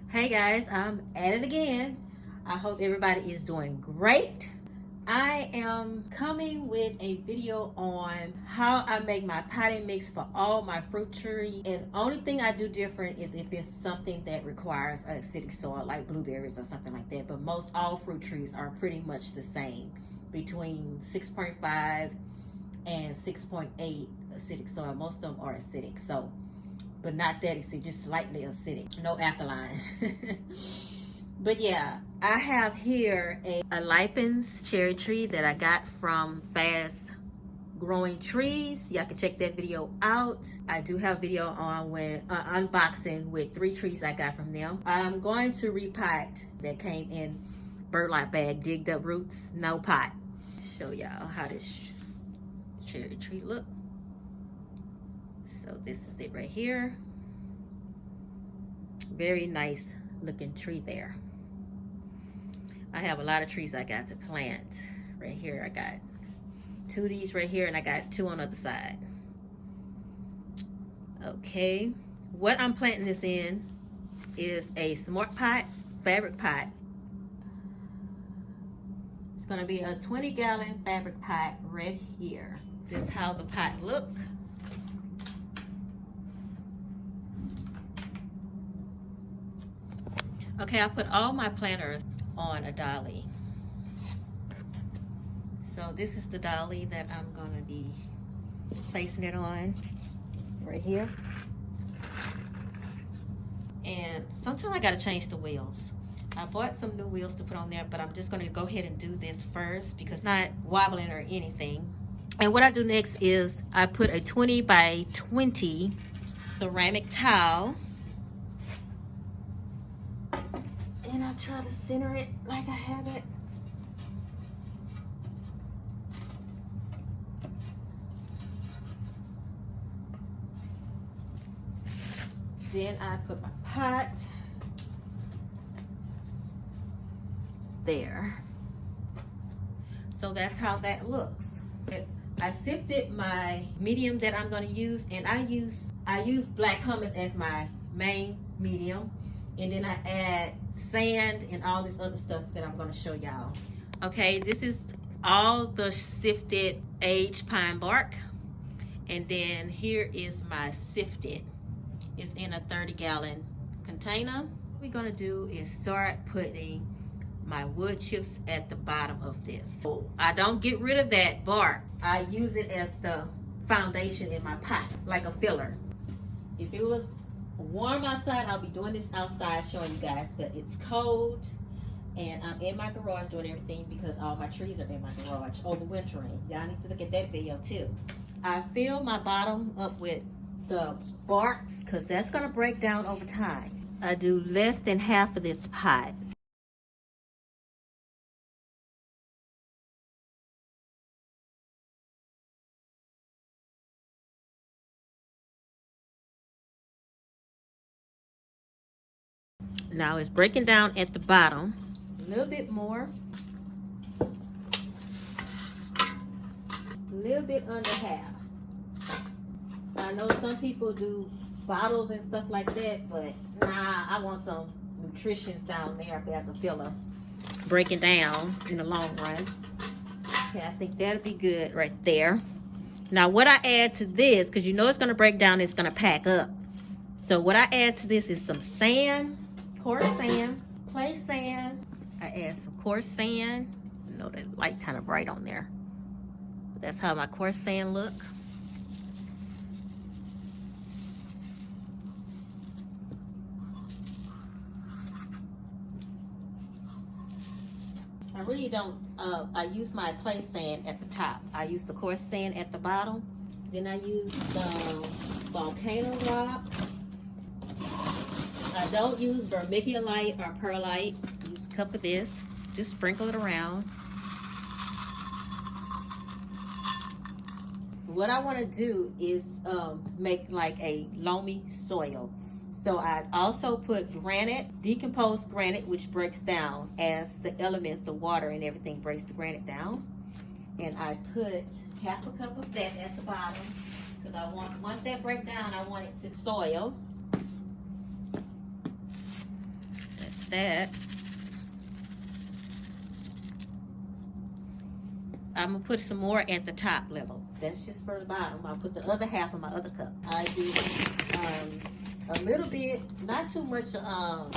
Hey guys, I'm at it again. I hope everybody is doing great. I am coming with a video on how I make my potting mix for all my fruit trees. And only thing I do different is if it's something that requires acidic soil like blueberries or something like that. But most all fruit trees are pretty much the same, between 6.5 and 6.8 acidic soil. Most of them are acidic, but not that acidic, just slightly acidic, no alkaline. But yeah, I have here a Lapins cherry tree that I got from Fast Growing Trees. Y'all can check that video out. I do have a video on when unboxing with 3 trees I got from them. I'm going to repot that came in burlap bag, digged up roots, no pot. Show y'all how this cherry tree look. So this is it right here. Very nice looking tree there. I have a lot of trees I got to plant. Right here I got 2 of these right here, and I got 2 on the other side. Okay, what I'm planting this in is a smart pot, fabric pot. It's gonna be a 20-gallon fabric pot right here. This is how the pot look. Okay, I put all my planters on a dolly. So this is the dolly that I'm gonna be placing it on right here. And sometimes I gotta change the wheels. I bought some new wheels to put on there, but I'm just gonna go ahead and do this first because it's not wobbling or anything. And what I do next is I put a 20 by 20 ceramic towel, and I try to center it like I have it. Then I put my pot there. So that's how that looks. I sifted my medium that I'm going to use, and I use black hummus as my main medium, and then I add sand and all this other stuff that I'm going to show y'all. Okay, this is all the sifted aged pine bark, and then here is my sifted. It's in a 30-gallon container. What we're gonna do is start putting my wood chips at the bottom of this. So I don't get rid of that bark. I use it as the foundation in my pot, like a filler. If it was warm outside, I'll be doing this outside showing you guys, but it's cold and I'm in my garage doing everything because all my trees are in my garage overwintering. Y'all need to look at that video too. I fill my bottom up with the bark because that's going to break down over time. I do less than half of this pot. Now it's breaking down at the bottom. A little bit more. A little bit under half. I know some people do bottles and stuff like that, but nah, I want some nutrition down there as a filler. Breaking down in the long run. Okay, I think that'll be good right there. Now what I add to this, because you know it's going to break down, it's going to pack up. So what I add to this is some sand, coarse sand, clay sand. I add some coarse sand. I know that light kind of bright on there. But that's how my coarse sand look. I really don't, I use my clay sand at the top. I use the coarse sand at the bottom. Then I use the volcano rock. I don't use vermiculite or perlite. Use a cup of this. Just sprinkle it around. What I want to do is make like a loamy soil. So I also put granite, decomposed granite, which breaks down as the elements, the water and everything breaks the granite down. And I put half a cup of that at the bottom because I want, once that breaks down, I want it to soil. that. I'm gonna put some more at the top level. That's just for the bottom. I'll put the other half of my other cup. I do a little bit, not too much soil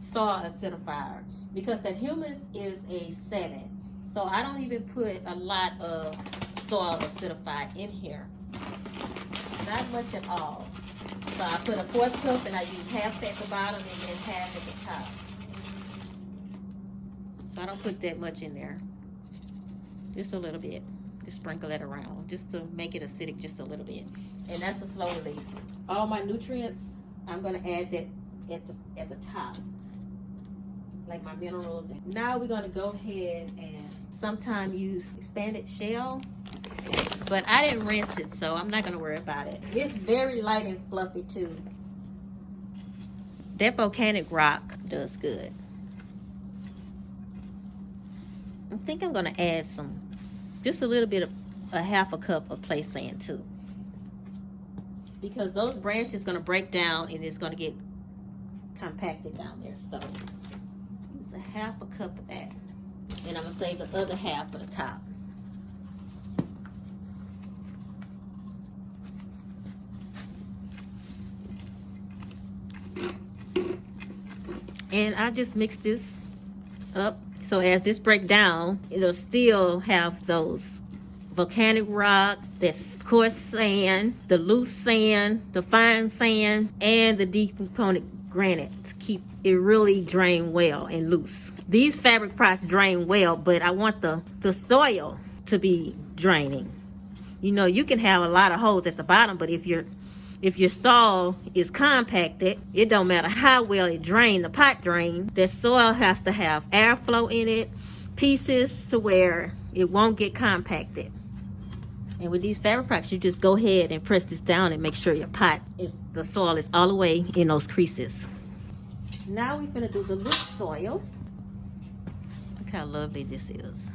acidifier, because that humus is a 7. So I don't even put a lot of soil acidifier in here. Not much at all. So I put a 1/4 cup and I use half at the bottom and then half at the top. So I don't put that much in there. Just a little bit. Just sprinkle it around just to make it acidic just a little bit. And that's a slow release. All my nutrients, I'm gonna add that at the top. Like my minerals. Now we're gonna go ahead and sometime use expanded shell. But I didn't rinse it, so I'm not gonna worry about it. It's very light and fluffy too. That volcanic rock does good. I think I'm gonna add just a little bit of a 1/2 cup of place sand too. Because those branches gonna break down and it's gonna get compacted down there. So use a 1/2 cup of that. And I'm gonna save the other half for the top. And I just mix this up. So as this break down, it'll still have those volcanic rock, that's coarse sand, the loose sand, the fine sand, and the deep component granite to keep it really drain well and loose. These fabric pots drain well, but I want the soil to be draining. You know, you can have a lot of holes at the bottom, but if your soil is compacted, it don't matter how well it drains, the pot drain, that soil has to have airflow in it, pieces to where it won't get compacted. And with these fabric pots, you just go ahead and press this down and make sure your the soil is all the way in those creases. Now we're gonna do the loose soil. Look how lovely this is.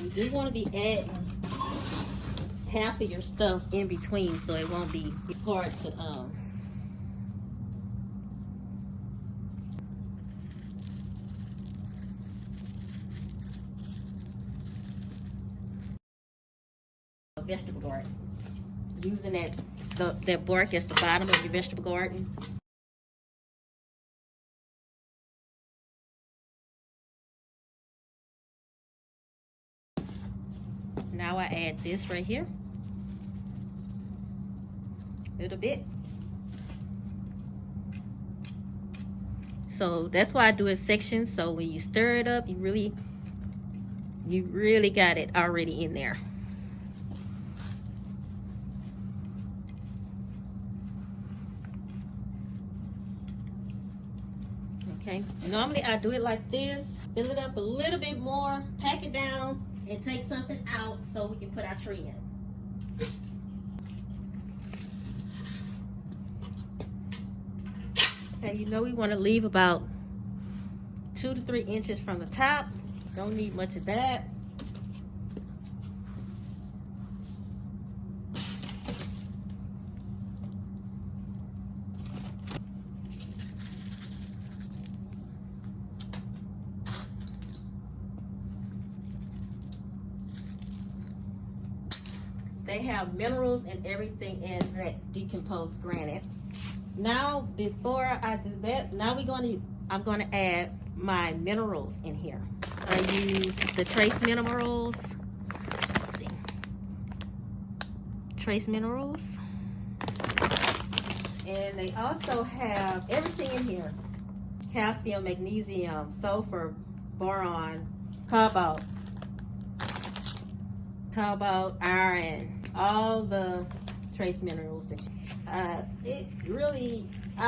You do want to be adding half of your stuff in between so it won't be hard to vegetable garden. Using that bark as the bottom of your vegetable garden. Now I add this right here. A little bit. So that's why I do it sections, so when you stir it up, you really got it already in there. Okay, normally I do it like this, fill it up a little bit more, pack it down, and take something out so we can put our tree in. Okay, you know we want to leave about 2 to 3 inches from the top. Don't need much of that. They have minerals and everything in that decomposed granite. Now, before I do that, I'm gonna add my minerals in here. I use the trace minerals. Let's see. Trace minerals. And they also have everything in here. Calcium, magnesium, sulfur, boron, cobalt, iron, all the trace minerals that I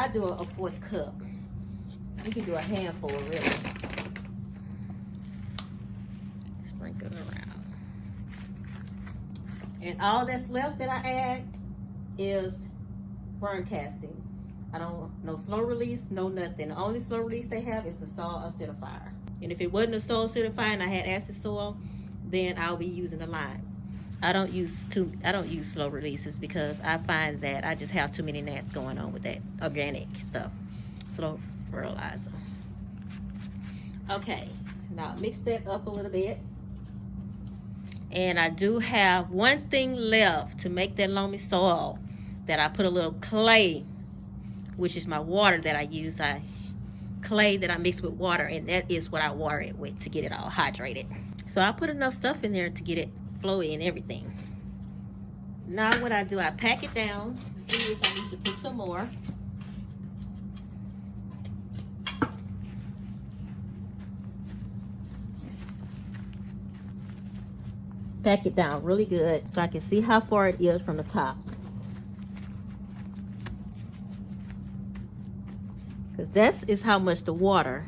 do a 1/4 cup. You can do a handful, really. Sprinkle it around. And all that's left that I add is burn casting. No slow release, no nothing. The only slow release they have is the soil acidifier. And if it wasn't a soil acidifier and I had acid soil, then I'll be using a lime. I don't use slow releases because I find that I just have too many gnats going on with that organic stuff. Slow fertilizer. Okay, now mix that up a little bit. And I do have one thing left to make that loamy soil, that I put a little clay, which is my water that I use. Clay that I mix with water, and that is what I water it with to get it all hydrated. So I put enough stuff in there to get it flowy and everything. Now what I do, I pack it down, see if I need to put some more. Pack it down really good so I can see how far it is from the top. Because that is how much the water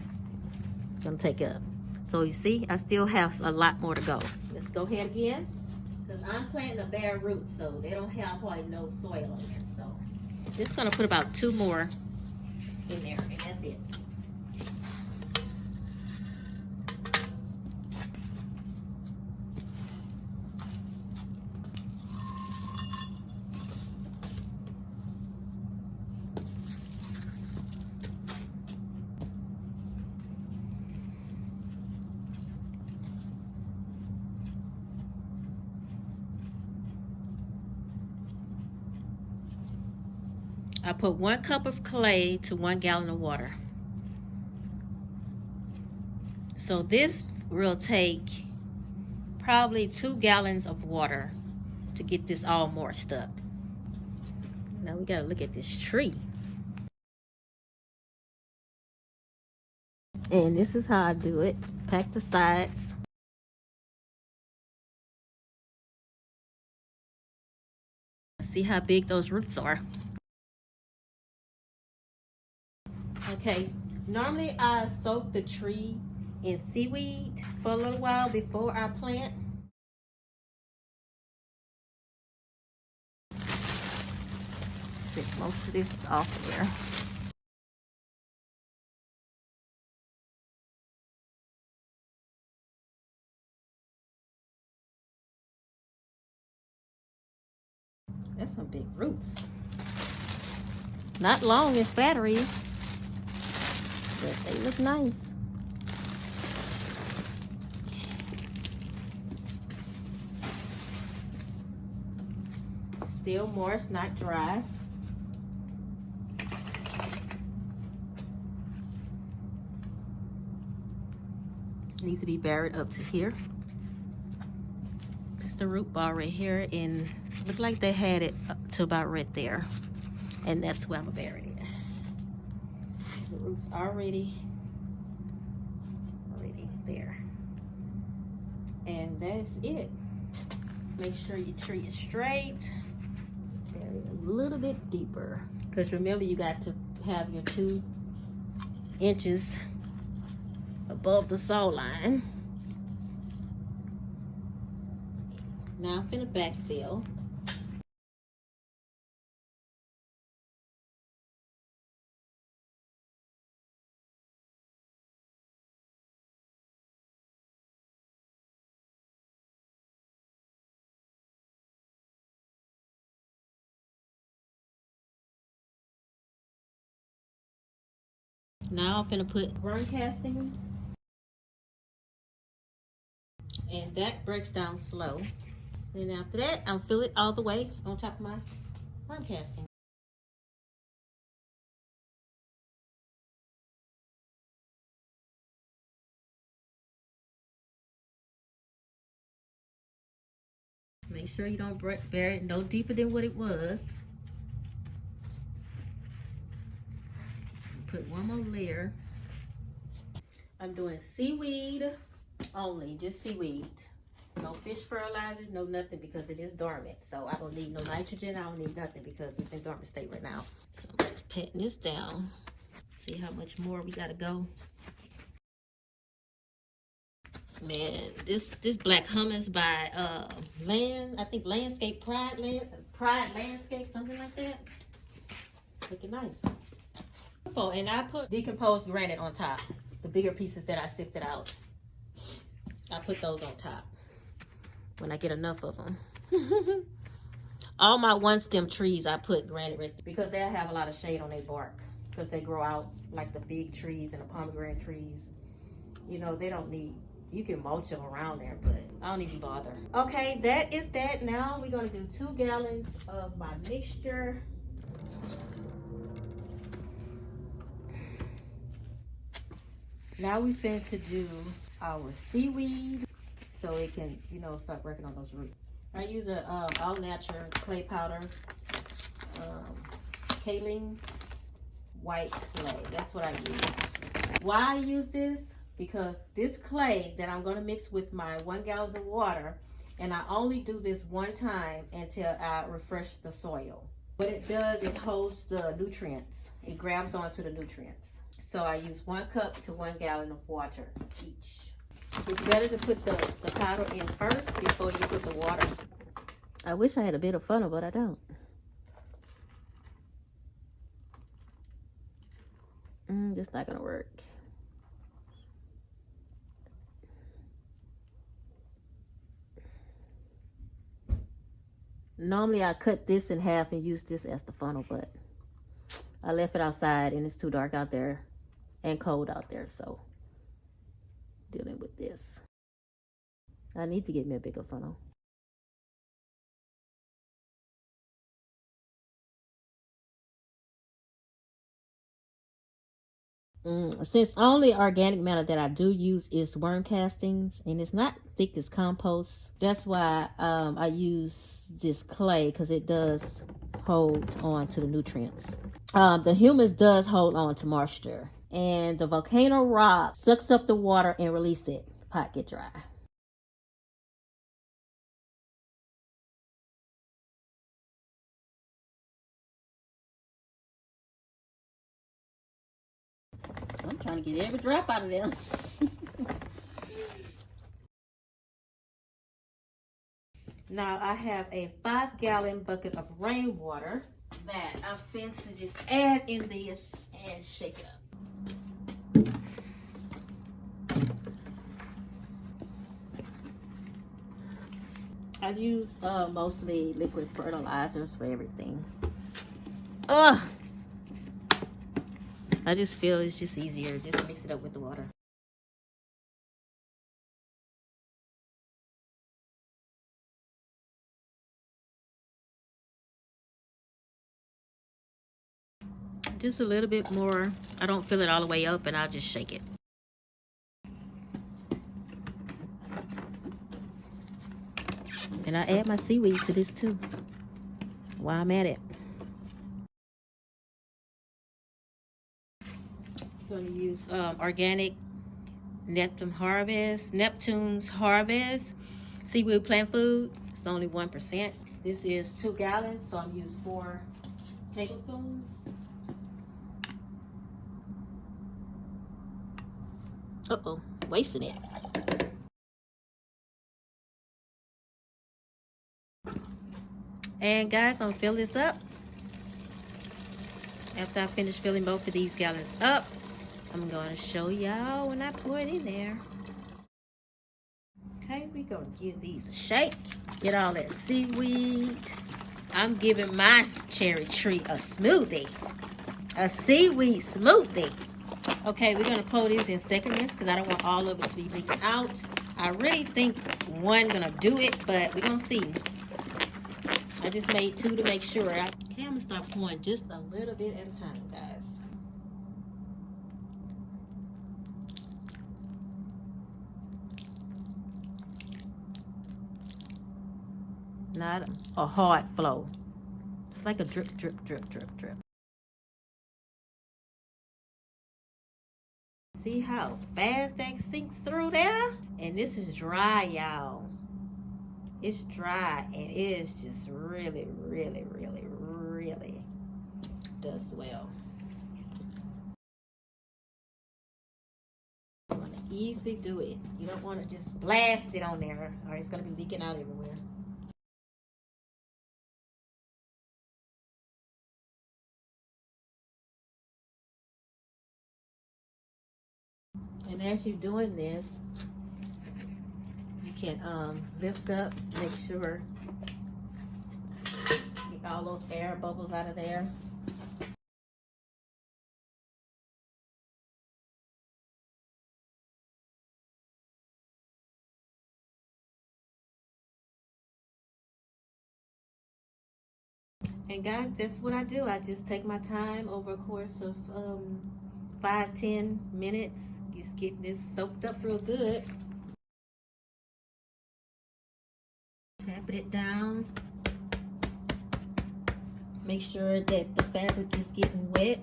is going to take up. So you see, I still have a lot more to go. Let's go ahead again. Because I'm planting a bare root, so they don't have hardly no soil in it. So just going to put about 2 more in there, and that's it. I put 1 cup of clay to 1 gallon of water. So this will take probably 2 gallons of water to get this all moist up. Now we gotta look at this tree. And this is how I do it. Pack the sides. See how big those roots are. Okay, normally I soak the tree in seaweed for a little while before I plant. Get most of this off there. That's some big roots. Not long as battery, but they look nice. Still moist, not dry. Needs to be buried up to here. It's the root ball right here, and look like they had it up to about right there, and that's where I'm gonna bury it. The roots already there, and that's it. Make sure your tree is straight. Bury it a little bit deeper, because remember, you got to have your 2 inches above the soil line. Now I'm finna backfill. Now I'm finna put worm castings, and that breaks down slow. And after that, I'll fill it all the way on top of my worm casting. Make sure you don't bury it no deeper than what it was. Put 1 more layer. I'm doing seaweed only, just seaweed. No fish fertilizer, no nothing, because it is dormant. So I don't need no nitrogen, I don't need nothing because it's in dormant state right now. So I'm just patting this down. See how much more we gotta go. Man, this black hummus by I think Landscape Pride Landscape, something like that. Looking nice. Oh, and I put decomposed granite on top. The bigger pieces that I sifted out, I put those on top when I get enough of them. All my one stem trees I put granite red because they'll have a lot of shade on their bark because they grow out like the fig trees and the pomegranate trees. You know, they don't need, you can mulch them around there, but I don't even bother. Okay, that is that. Now we're gonna do 2 gallons of my mixture. Now we finna to do our seaweed so it can, you know, start working on those roots. I use a all natural clay powder, kaolin white clay. That's what I use. Why I use this? Because this clay that I'm going to mix with my 1 gallon of water, and I only do this one time until I refresh the soil. What it does, it holds the nutrients. It grabs onto the nutrients. So I use 1 cup to 1 gallon of water each. It's better to put the powder in first before you put the water. I wish I had a bit of funnel, but I don't. This not gonna work. Normally I cut this in half and use this as the funnel, but I left it outside and it's too dark out there and cold out there, so dealing with this. I need to get me a bigger funnel. Since only organic matter that I do use is worm castings, and it's not thick as compost, that's why I use this clay, because it does hold on to the nutrients. The humus does hold on to moisture, and the volcano rock sucks up the water and release it. Pot get dry. I'm trying to get every drop out of them. Now I have a 5 gallon bucket of rainwater that I'm finna just add in this and shake it up. I use mostly liquid fertilizers for everything. I just feel it's just easier. Just mix it up with the water. Just a little bit more. I don't fill it all the way up, and I'll just shake it. And I add my seaweed to this too while I'm at it. Going to use organic Neptune's Harvest seaweed plant food. It's only 1%. This is 2 gallons, so I'm using 4 tablespoons. Uh-oh, wasting it. And guys, I'm gonna fill this up. After I finish filling both of these gallons up, I'm gonna show y'all when I pour it in there. Okay, we're gonna give these a shake. Get all that seaweed. I'm giving my cherry tree a smoothie. A seaweed smoothie. Okay, we're gonna close these in segments because I don't want all of it to be leaking out. I really think one gonna do it, but we're gonna see. I just made 2 to make sure. Okay, I'm gonna start pouring just a little bit at a time, guys. Not a hard flow. It's like a drip, drip, drip, drip, drip. See how fast that sinks through there? And this is dry, y'all. It's dry, and it is just really, really, really, really does well. You want to easily do it. You don't want to just blast it on there, or it's going to be leaking out everywhere. And as you're doing this, you can lift up, make sure all those air bubbles out of there. And guys, that's what I do. I just take my time over a course of 5-10 minutes. Just get this soaked up real good. Tapping it down. Make sure that the fabric is getting wet.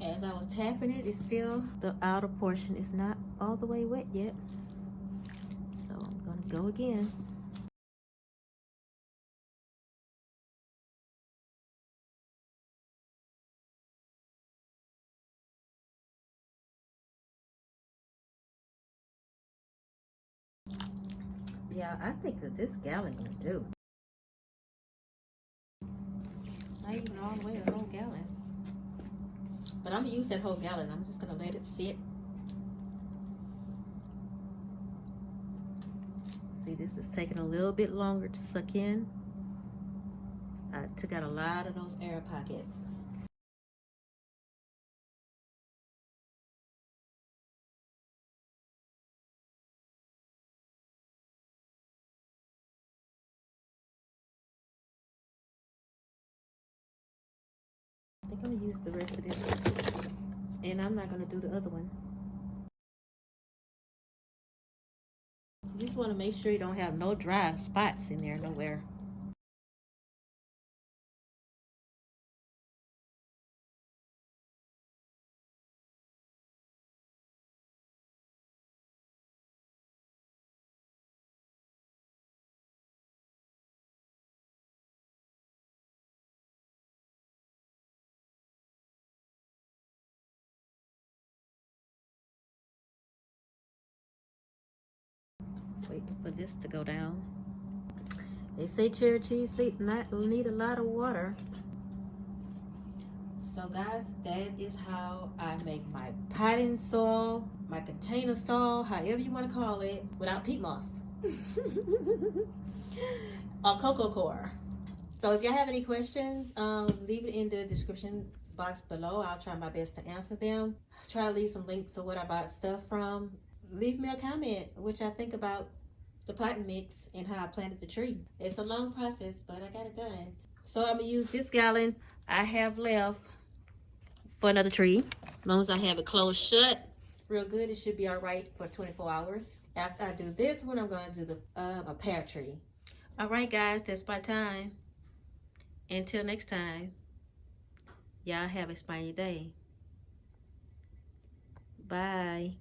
As I was tapping it, it's still, the outer portion is not all the way wet yet. So I'm gonna go again. Yeah, I think that this gallon will do. Not even all the way a whole gallon. But I'm gonna use that whole gallon. I'm just gonna let it sit. See, this is taking a little bit longer to suck in. I took out a lot of those air pockets. I think I'm gonna use the rest of this. And I'm not gonna do the other one. You just wanna make sure you don't have no dry spots in there nowhere. Just waiting for this to go down. They say cherry cheese need a lot of water. So guys, that is how I make my potting soil, my container soil, however you want to call it, without peat moss. Or cocoa coir. So if y'all have any questions, leave it in the description box below. I'll try my best to answer them. Try to leave some links of what I bought stuff from. Leave me a comment what y'all think about the potting mix and how I planted the tree. It's a long process, but I got it done. So I'm gonna use this gallon I have left for another tree. As long as I have it closed shut real good, it should be all right for 24 hours. After I do this one, I'm gonna do the a pear tree. All right, guys, that's my time. Until next time, y'all have a spiny day. Bye.